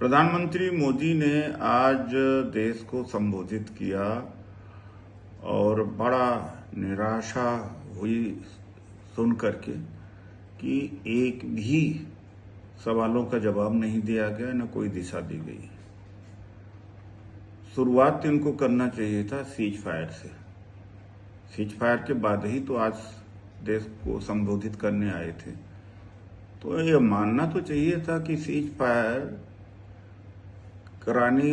प्रधानमंत्री मोदी ने आज देश को संबोधित किया और बड़ा निराशा हुई सुन करके कि एक भी सवालों का जवाब नहीं दिया गया, न कोई दिशा दी गई। शुरुआत इनको करना चाहिए था सीज फायर से। सीज फायर के बाद ही तो आज देश को संबोधित करने आए थे। तो ये मानना तो चाहिए था कि सीज फायर कराने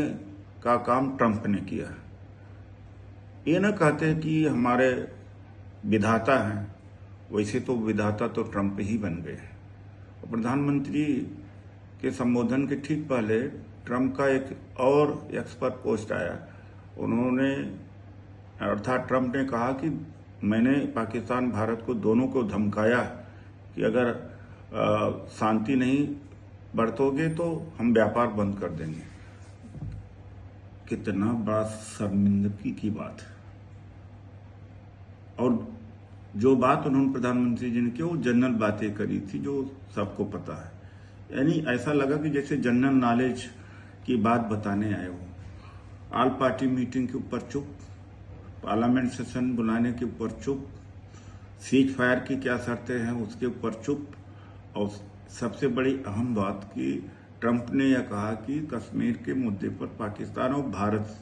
का काम ट्रंप ने किया। ये न कहते कि हमारे विधाता हैं, वैसे तो विधाता तो ट्रंप ही बन गए। प्रधानमंत्री के संबोधन के ठीक पहले ट्रंप का एक और एक्सपर्ट पोस्ट आया। उन्होंने अर्थात ट्रंप ने कहा कि मैंने पाकिस्तान भारत को दोनों को धमकाया कि अगर शांति नहीं बरतोगे तो हम व्यापार बंद कर देंगे। कितना बड़ा शर्मिंदगी की बात है। और जो बात उन्होंने प्रधानमंत्री जी ने की वो जनरल बातें करी थी जो सबको पता है। यानी ऐसा लगा कि जैसे जनरल नॉलेज की बात बताने आए हो। ऑल पार्टी मीटिंग के ऊपर चुप, पार्लियामेंट सेशन बुलाने के ऊपर चुप, सीज फायर की क्या शर्तें हैं उसके ऊपर चुप। और सबसे बड़ी अहम बात कि ट्रंप ने यह कहा कि कश्मीर के मुद्दे पर पाकिस्तान और भारत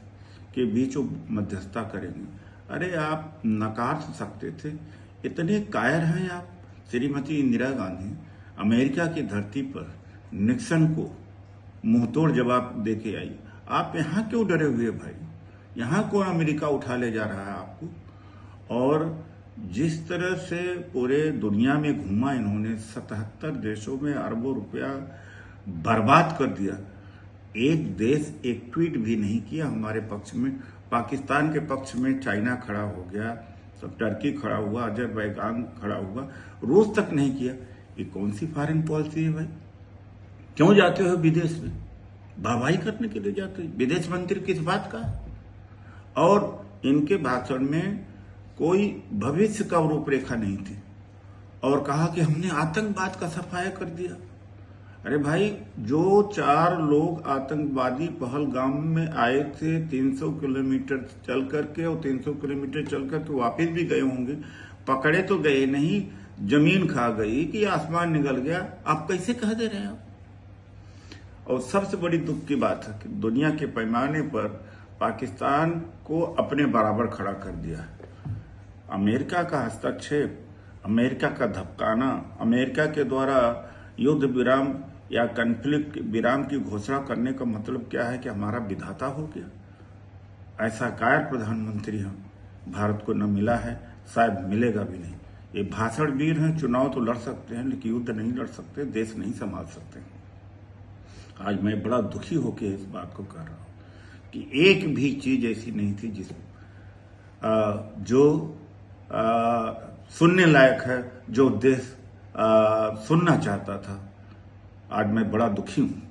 के बीच वो मध्यस्थता करेंगे। अरे आप नकार सकते थे, इतने कायर हैं आप। श्रीमती इंदिरा गांधी अमेरिका की धरती पर निक्सन को मुंहतोड़ जवाब देके आई। आप यहाँ क्यों डरे हुए भाई? यहाँ कौन अमेरिका उठा ले जा रहा है आपको? और जिस तरह से पूरे दुनिया में घूमा इन्होंने, 77 देशों में अरबों रुपया बर्बाद कर दिया। एक देश एक ट्वीट भी नहीं किया हमारे पक्ष में। पाकिस्तान के पक्ष में चाइना खड़ा हो गया, सब टर्की खड़ा हुआ, अजरबैजान खड़ा हुआ, रूस तक नहीं किया। ये कौन सी फॉरेन पॉलिसी है भाई? क्यों जाते हो विदेश में? वाहवाही करने के लिए जाते हो? विदेश मंत्री किस बात का? और इनके भाषण में कोई भविष्य का रूपरेखा नहीं थी। और कहा कि हमने आतंकवाद का सफाया कर दिया। अरे भाई, जो 4 लोग आतंकवादी पहलगाम में आए थे 300 किलोमीटर चल करके, और 300 किलोमीटर चल करके वापस भी गए होंगे, पकड़े तो गए नहीं, जमीन खा गई कि आसमान निकल गया। आप कैसे कह दे रहे हैं? और सबसे बड़ी दुख की बात है कि दुनिया के पैमाने पर पाकिस्तान को अपने बराबर खड़ा कर दिया। अमेरिका का हस्तक्षेप, अमेरिका का धमकाना, अमेरिका के द्वारा युद्ध विराम या कॉन्फ्लिक्ट विराम की घोषणा करने का मतलब क्या है कि हमारा विधाता हो गया। ऐसा कायर प्रधानमंत्री हम भारत को न मिला है, शायद मिलेगा भी नहीं। ये भाषण वीर हैं, चुनाव तो लड़ सकते हैं लेकिन युद्ध नहीं लड़ सकते, देश नहीं संभाल सकते। आज मैं बड़ा दुखी होकर इस बात को कह रहा हूं कि एक भी चीज ऐसी नहीं थी जो सुनने लायक है, जो देश सुनना चाहता था। आज मैं बड़ा दुखी हूं।